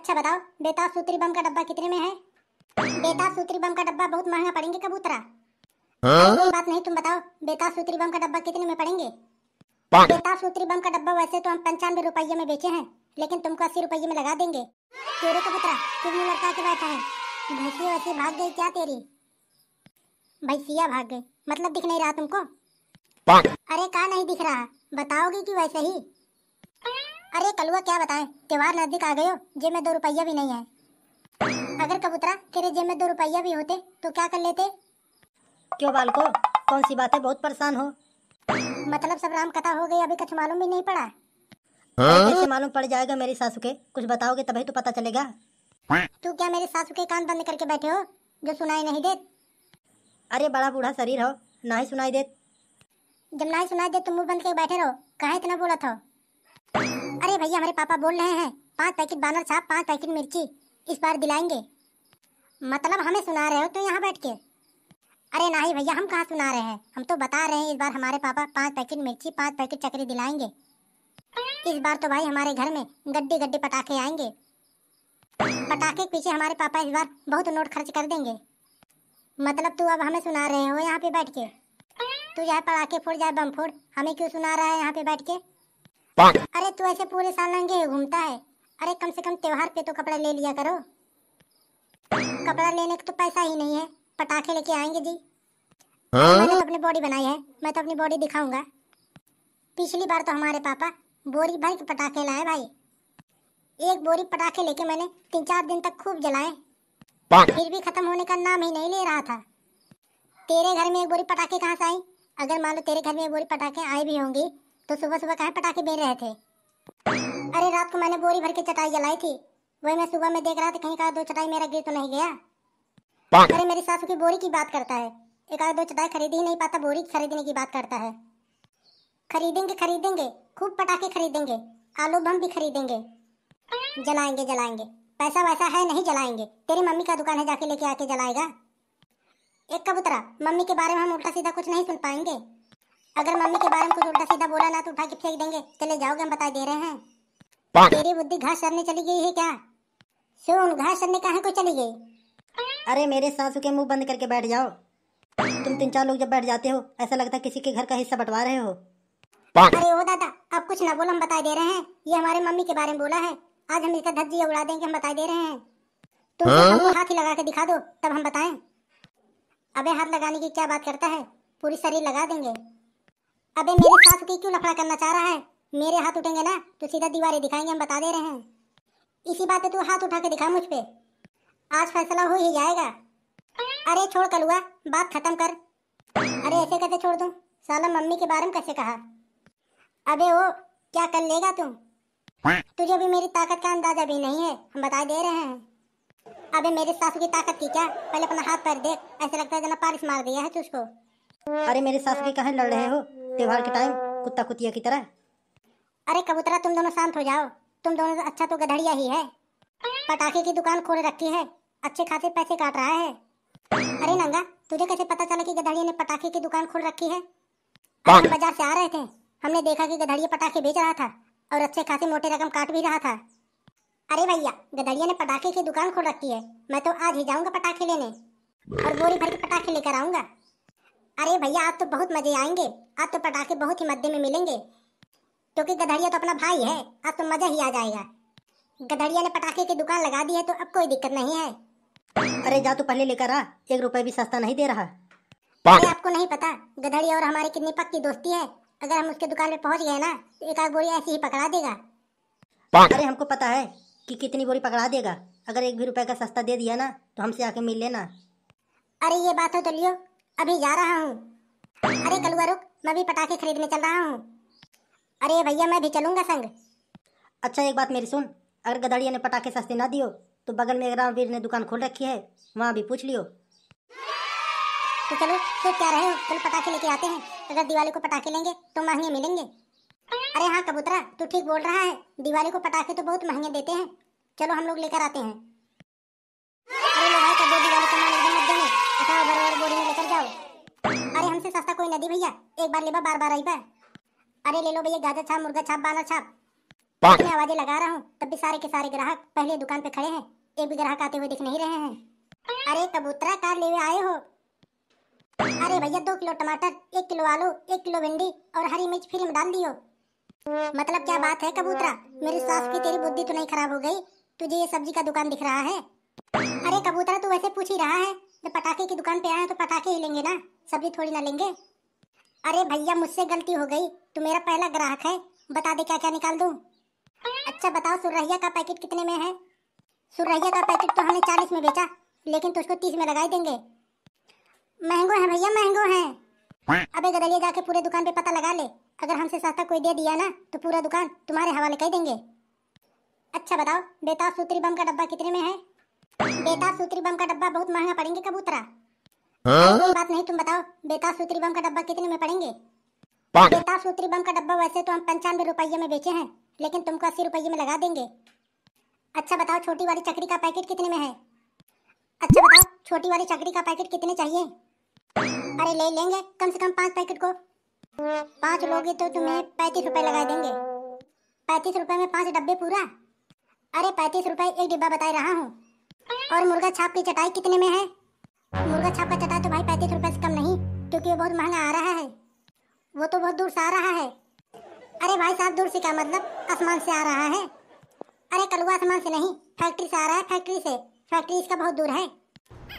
अच्छा बताओ, बेताब सूत्री बम का डब्बा कितने में है? बेताब सूत्री बम का डब्बा बहुत महंगा पड़ेंगे कबूतरा। कोई बात नहीं, तुम बताओ बेताब सूत्री बम का डब्बा कितने में पड़ेंगे? बेताब सूत्री बम का डब्बा वैसे तो हम 95 रुपये में बेचे हैं, लेकिन तुमको 80 रुपये में लगा देंगे। क्यों रे कबूतरा, तुम मुंह लटका के बैठा है? भैंसी वैसी भाग गई क्या तेरी? भैंसिया भाग गई मतलब दिख नहीं रहा तुमको? अरे का नहीं दिख रहा, बताओगे कि वैसे ही? अरे कलुआ क्या बताएं, त्योहार नजदीक आ गए हो, जेब में 2 रुपया भी नहीं है। अगर कबूतरा तेरे जेब में 2 रुपया भी होते तो क्या कर लेते? क्यों बालको, कौन सी बात है, बहुत परेशान हो? मतलब सब राम कथा हो गई, अभी कुछ मालूम भी नहीं पड़ा? कैसे मालूम पड़ जाएगा मेरी सासू के? कुछ बताओगे तभी तो पता चलेगा। तू क्या मेरे सासू के कान बंद करके बैठे हो जो सुनाई नहीं दे? अरे बड़ा बूढ़ा शरीर हो, ना ही सुनाई दे। जब नहीं सुनाई दे तुम मुंह बंद करके बैठे रहो, काहे इतना बोला था? अरे भैया हमारे पापा बोल रहे हैं 5 पैकेट बानर छाप 5 पैकेट मिर्ची इस बार दिलाएंगे। मतलब हमें सुना रहे हो तो यहाँ बैठ के? अरे नहीं भैया, हम कहाँ सुना रहे हैं, हम तो बता रहे हैं इस बार हमारे पापा 5 पैकेट मिर्ची 5 पैकेट चकरी दिलाएंगे। इस बार तो भाई हमारे घर में गड्ढे गड्ढे पटाखे आएंगे। पटाखे के पीछे हमारे पापा इस बार बहुत नोट खर्च कर देंगे। मतलब तू अब हमें सुना रहे हो यहाँ पे बैठ के? तू चाहे पटाखे फोड़ जाए बम फोड़, हमें क्यों सुना रहा है यहाँ पे बैठ के? अरे तू ऐसे पूरे साल नंगे घूमता है, अरे कम से कम त्योहार पे तो कपड़ा ले लिया करो। कपड़ा लेने का तो पैसा ही नहीं है, पटाखे लेके आएंगे जी। मैंने तो अपनी बॉडी बनाई है, मैं तो अपनी बॉडी दिखाऊंगा। पिछली बार तो हमारे पापा बोरी भर के पटाखे लाए भाई। एक बोरी पटाखे लेके मैंने 3-4 दिन तक खूब जलाए, फिर भी खत्म होने का नाम ही नहीं ले रहा था। तेरे घर में एक बोरी पटाखे कहाँ से आई? अगर मान लो तेरे घर में एक बोरी पटाखे आई भी होंगी तो सुबह सुबह कहाँ पटाखे बेच रहे थे? अरे रात को मैंने बोरी भर के चटाई जलाई थी, वही मैं सुबह में देख रहा था कहीं का 2 चटाई मेरा गिर तो नहीं गया। अरे मेरी सासू की बोरी की बात करता है, एक आध 2 चटाई खरीद ही नहीं पाता, बोरी खरीदने की बात करता है। खरीदेंगे खरीदेंगे, खूब पटाखे खरीदेंगे, आलू बम भी खरीदेंगे, जलाएंगे जलाएंगे। पैसा वैसा है नहीं जलाएंगे, तेरी मम्मी का दुकान है जाके लेके आके जलाएगा। एक कबूतरा, मम्मी के बारे में हम उल्टा सीधा कुछ नहीं सुन पाएंगे। अगर मम्मी के बारे में कुछ उल्टा सीधा बोला ना तो उठा के फेंक देंगे, चले जाओगे, हम बता दे रहे हैं। तेरी बुद्धि घास चरने चली गई है क्या? सुन, घास चरने कहाँ को चली गई? अरे मेरे सासू के मुंह बंद करके बैठ जाओ। तुम 3-4 लोग जब बैठ जाते हो ऐसा लगता है किसी के घर का हिस्सा बंटवा रहे हो। अरे ओ दादा, अब कुछ ना बोलो, हम बता दे रहे हैं, ये हमारे मम्मी के बारे में बोला है। आज हम इसका धज्जियां उड़ा देंगे, हम बता दे रहे हैं। तुम हमको हाथ ही लगा के दिखा दो तब हम बताएं। अबे हाथ लगाने की क्या बात करता है, पूरी शरीर लगा देंगे। अबे मेरे सासू की क्यों लफड़ा करना चाह रहा है? मेरे हाथ उठेंगे ना तो सीधा दीवारें दिखाएंगे, हम बता दे रहे हैं। इसी बात पे तू हाथ उठा के दिखा मुझ पे, आज फैसला हो ही जाएगा। अरे छोड़ कलुआ, बात खत्म कर। अरे ऐसे कैसे छोड़ दूं, साला मम्मी के बारे में कैसे कहा? अबे ओ, क्या कर लेगा तुम? तुझे भी मेरी ताकत का अंदाजा भी नहीं है, हम बता दे रहे हैं। अबे मेरे सासू की ताकत की क्या, पहले अपना हाथ पैर देख, ऐसे लगता है जना पालिश मार दिया है तुझको। अरे मेरे सासू के कहाँ लड़ रहे हो त्योहार के टाइम, कुत्ता कुतिया की तरह? अरे कबूतरा तुम दोनों शांत हो जाओ, तुम दोनों से अच्छा तो गधड़िया ही है। पटाखे की दुकान खोल रखी है, अच्छे खासे पैसे काट रहा है। अरे नंगा, तुझे कैसे पता चला कि गधड़िया ने पटाखे की दुकान खोल रखी है? हम बाजार से आ रहे थे, हमने देखा कि गधड़िया पटाखे बेच रहा था और अच्छे खासे मोटे रकम काट भी रहा था। अरे भैया, गधड़िया ने पटाखे की दुकान खोल रखी है, मैं तो आज ही जाऊंगा पटाखे लेने और बोरी भर के पटाखे लेकर आऊंगा। अरे भैया आज तो बहुत मजे आएंगे, आज तो पटाखे बहुत ही मध्य में मिलेंगे, क्योंकि गधड़िया तो अपना भाई है, आज तो मजा ही आ जाएगा। गधड़िया ने पटाखे की दुकान लगा दी है तो अब कोई दिक्कत नहीं है। अरे जा तू पहले लेकर आ, 1 रुपए भी सस्ता नहीं दे रहा। अरे आपको नहीं पता गधड़िया और हमारी कितनी पक्की दोस्ती है, अगर हम उसके दुकान पे पहुंच गए ना तो एक आध बोरी ऐसी ही पकड़ा देगा। अरे हमको पता है कि कितनी बोरी पकड़ा देगा, अगर 1 भी रुपए का सस्ता दे दिया ना तो हमसे आके मिल लेना। अरे ये बात हो तो लियो, अभी जा रहा हूँ। अरे कलुआ रुक, मैं भी पटाखे खरीदने चल रहा हूँ। अरे भैया मैं भी चलूंगा संग। अच्छा एक बात मेरी सुन, अगर गधड़िया ने पटाखे सस्ते ना दियो तो बगल में रामवीर ने दुकान खोल रखी है, वहाँ भी पूछ लियो। तो चलो सोच क्या रहे हो, चलो पटाखे लेके आते हैं, अगर दिवाली को पटाखे लेंगे तो महंगे मिलेंगे। अरे हाँ कबूतरा तू ठीक बोल रहा है, दिवाली को पटाखे तो बहुत महंगे देते हैं, चलो हम लोग लेकर आते हैं। अरे लो भाई, कर दो दिवाली का माल एकदम मध्य में, उठाओ बराबर बोरी में लेकर जाओ। अरे हमसे सस्ता कोई नदी भैया, एक बार लेबा बार बार आई बा। अरे ले लो भैया, गाजर छाप, मुर्गा छाप, बानर छाप। मैं आवाजें लगा रहा हूँ तब भी सारे के सारे ग्राहक पहले दुकान पे खड़े हैं। एक भी ग्राहक आते हुए दिख नहीं रहे हैं। अरे कबूतरा कार ले आए हो? अरे भैया 2 किलो टमाटर, 1 किलो आलू, 1 किलो भिंडी और हरी मिर्च फ्री में डाल दियो। मतलब क्या बात है कबूतरा, मेरी सास की तेरी बुद्धि तो नहीं खराब हो गई? तुझे ये सब्जी का दुकान दिख रहा है? अरे कबूतरा तू वैसे पूछ ही रहा है, जब पटाखे की दुकान पे आए तो पटाखे ही लेंगे ना, सब्जी थोड़ी ना लेंगे। अरे भैया मुझसे गलती हो गई, तू मेरा पहला ग्राहक है, बता दे क्या क्या निकाल दूं। अच्छा बताओ सुरहिया का पैकेट कितने में है? सुरहिया का पैकेट तो हमने 40 में बेचा, लेकिन तुझको 30 में लगाई देंगे। महंगो है भैया महंगो है। अबे गदरिया जाके पूरे दुकान पे पता लगा ले, अगर हमसे सस्ता कोई दे दिया ना तो पूरा दुकान तुम्हारे हवाले कर देंगे। अच्छा बताओ बेताब सूत्री बम का डब्बा कितने में है? बेताब सूत्री बम का डब्बा बहुत महंगा पड़ेंगे कबूतरा। कोई बात नहीं, तुम बताओ बेताब सूत्री बम का डब्बा कितने में पड़ेंगे? बेताब सूत्री बम का डब्बा वैसे तो हम 95 रुपये में बेचे हैं, लेकिन तुमको 80 रुपये में लगा देंगे। अच्छा बताओ छोटी वाली चकरी का पैकेट कितने में है? अच्छा बताओ छोटी वाली चकरी का पैकेट कितने चाहिए? अरे ले लेंगे कम से कम 5 पैकेट को। 5 लोगे तो तुम्हें 35 रुपए लगा देंगे। 35 रुपए में 5 डब्बे पूरा? अरे 35 रुपए एक डिब्बा बता रहा हूँ। और मुर्गा छाप की चटाई कितने में है? मुर्गा छाप का चटाई तो भाई 35 रुपए से कम नहीं, क्योंकि वो बहुत महंगा आ रहा है, वो तो बहुत दूर से आ रहा है। अरे भाई साहब दूर से क्या मतलब, आसमान से आ रहा है। अरे कलुआ आसमान से नहीं, फैक्ट्री से आ रहा है, फैक्ट्री से। फैक्ट्री इसका बहुत दूर है,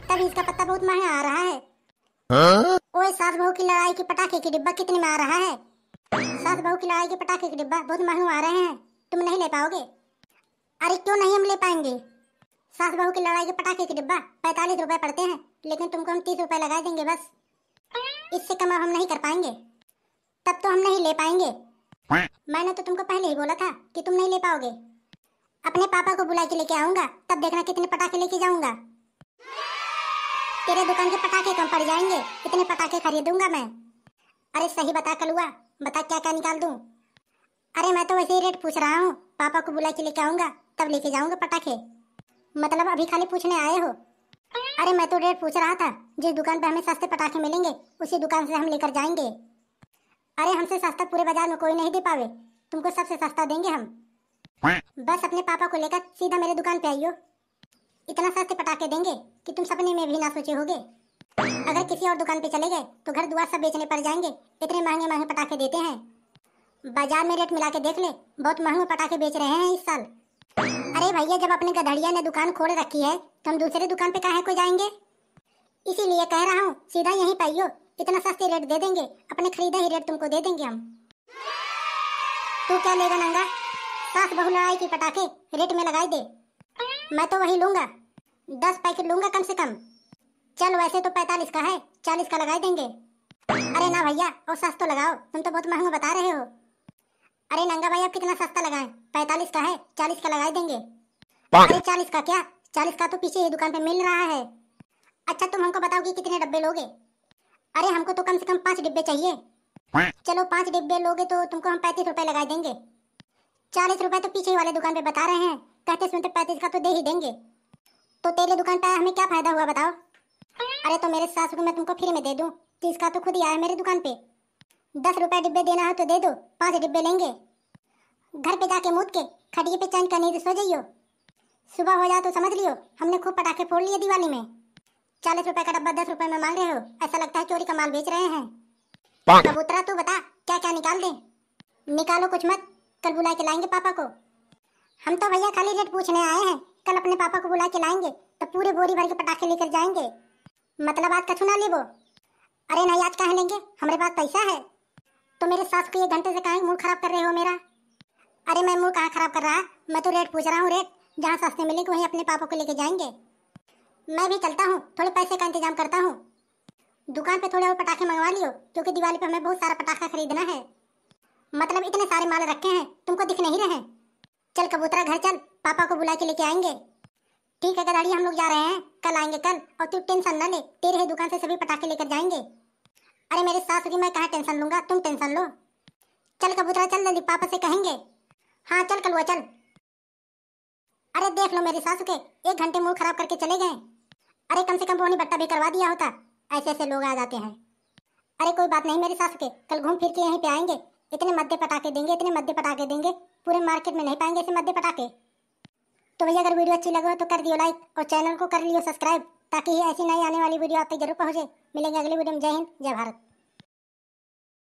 तभी इसका पत्ता बहुत महंगा आ रहा है। ओए सास बहू की लड़ाई की पटाखे की डिब्बा कितने में आ रहा है? सास बहू की लड़ाई के पटाखे की डिब्बा बहुत महंगे आ रहे हैं, तुम नहीं ले पाओगे। अरे क्यों नहीं हम ले पाएंगे? सास बहू की लड़ाई के पटाखे की डिब्बा 45 रुपए पड़ते हैं, लेकिन तुमको हम 30 रुपए लगा देंगे बस। इससे कम हम नहीं कर पाएंगे, तब तो हम नहीं ले पाएंगे। मैंने तो तुमको पहले ही बोला था कि तुम नहीं ले पाओगे। अपने पापा को बुला के लेके आऊंगा, तब देखना कितने पटाखे लेके जाऊंगा। तेरे दुकान के पटाखे कम पड़ जाएंगे, इतने पटाखे खरीदूंगा मैं। अरे सही बता कलुआ, बता क्या क्या निकाल दूं? अरे मैं तो वैसे ही रेट पूछ रहा हूँ, पापा को बुला के लेके आऊंगा तब लेके जाऊंगा पटाखे। मतलब अभी खाली पूछने आए हो? अरे मैं तो रेट पूछ रहा था, जिस दुकान पे हमें सस्ते पटाखे मिलेंगे उसी दुकान से हम लेकर जाएंगे। अरे हमसे सस्ता पूरे बाजार में कोई नहीं दे पावे, तुमको सबसे सस्ता देंगे हम। बस अपने पापा को लेकर सीधा मेरे दुकान पे आइयो, इतना सस्ते पटाखे देंगे कि तुम सपने में भी ना सोचे होगे। अगर किसी और दुकान पे चले गए तो घर दुआर सब बेचने पड़ जाएंगे, इतने महंगे महंगे पटाखे देते हैं। बाजार में रेट मिला के देख ले, बहुत महंगे पटाखे बेच रहे हैं इस साल। अरे भैया जब अपने गधड़िया ने दुकान खोल रखी है तो हम दूसरे दुकान पे काहे को जाएंगे? इसीलिए कह रहा हूँ सीधा यहीं पाइयो, इतना सस्ते रेट दे देंगे, अपने खरीदा ही रेट तुमको दे देंगे हम। तू क्या लेगा नंगा? सास बहू लड़ाई की पटाखे रेट में लगाई दे। मैं तो वही लूंगा, 10 पैकेट लूंगा कम से कम। चल वैसे तो 45 का है, 40 का लगा देंगे। अरे ना भैया और सस्ता लगाओ, तुम तो बहुत महंगा बता रहे हो। अरे नंगा भाई आप कितना सस्ता लगाएं? 45 का है, 40 का लगा देंगे। अरे 40 का क्या, 40 का तो पीछे ही दुकान पे मिल रहा है। अच्छा तुम हमको बताओ कि कितने डब्बे लोगे? अरे हमको तो कम से कम 5 डिब्बे चाहिए। चलो 5 डिब्बे लोगे तो तुमको हम 35 रुपए लगा देंगे। 40 रुपए तो पीछे वाले दुकान पे बता रहे हैं, कहते सुनते 35 का तो दे ही देंगे। तो तेरे दुकान पे हमें क्या फायदा हुआ बताओ? अरे तो मेरे सास को मैं तुमको फ्री में दे दूं, 30 का तो खुद ही आया मेरे दुकान पे। 10 रुपए डिब्बे देना है तो दे दो, 5 डिब्बे लेंगे। घर पे जाके मूत के खटिए पे चैन का नींद सो जाइयो, सुबह हो जाए तो समझ लियो हमने खूब पटाखे फोड़ लिए दिवाली में। 40 रुपए का डब्बा 10 रुपए में मांग रहे हो, ऐसा लगता है चोरी का माल बेच रहे हैं। कबूतरा तू बता क्या क्या निकाल दे? निकालो कुछ मत, कल बुला के लाएंगे पापा को। हम तो भैया खाली रेट पूछने आए हैं, कल अपने पापा को बुला के लाएंगे तो पूरे बोरी भर के पटाखे लेकर जाएंगे। मतलब आज कछु ना लेबो? अरे नहीं आज कहाँ लेंगे, हमारे पास पैसा है। तो मेरे सास को 1 घंटे से कहाँ मूड खराब कर रहे हो मेरा? अरे मैं मूड कहाँ खराब कर रहा, मैं तो रेट पूछ रहा हूँ, रेट जहाँ सस्ते मिलेंगे वहीं अपने पापा को लेके जाएंगे। मैं भी चलता हूँ, थोड़े पैसे का इंतजाम करता हूँ। दुकान पे थोड़े और पटाखे मंगवा लियो, क्योंकि दिवाली पे हमें बहुत सारा पटाखा खरीदना है। मतलब इतने सारे माल रखे हैं, तुमको दिख नहीं रहे? चल कबूतरा घर चल, पापा को बुला के लेके आएंगे। ठीक है गदाड़ी हम लोग जा रहे हैं, कल आएंगे कल, और तू टेंशन न ले, तेरे ही दुकान से सभी पटाखे लेकर जाएंगे। अरे मेरे सास की मैं कहाँ टेंशन लूंगा, तुम टेंशन लो। चल कबूतरा चल जल्दी, पापा से कहेंगे। हाँ चल कलुआ चल। अरे देख लो मेरी सासू के 1 घंटे मूड खराब करके चले गए। अरे कम से कम बोनी बट्टा भी करवा दिया होता, ऐसे ऐसे लोग आ जाते हैं। अरे कोई बात नहीं मेरी सासू के, कल घूम फिर के यहीं पे आएंगे, इतने मद्दे पटाखे देंगे, इतने मद्दे पटाखे देंगे, पूरे मार्केट में नहीं पाएंगे ऐसे मध्य पटाखे। तो भैया अगर वीडियो अच्छी लगे हो तो कर दियो लाइक और चैनल को कर लियो सब्सक्राइब, ताकि ऐसी नई आने वाली वीडियो आप तक जरूर पहुंचे। मिलेंगे अगली वीडियो में। जय हिंद, जय भारत।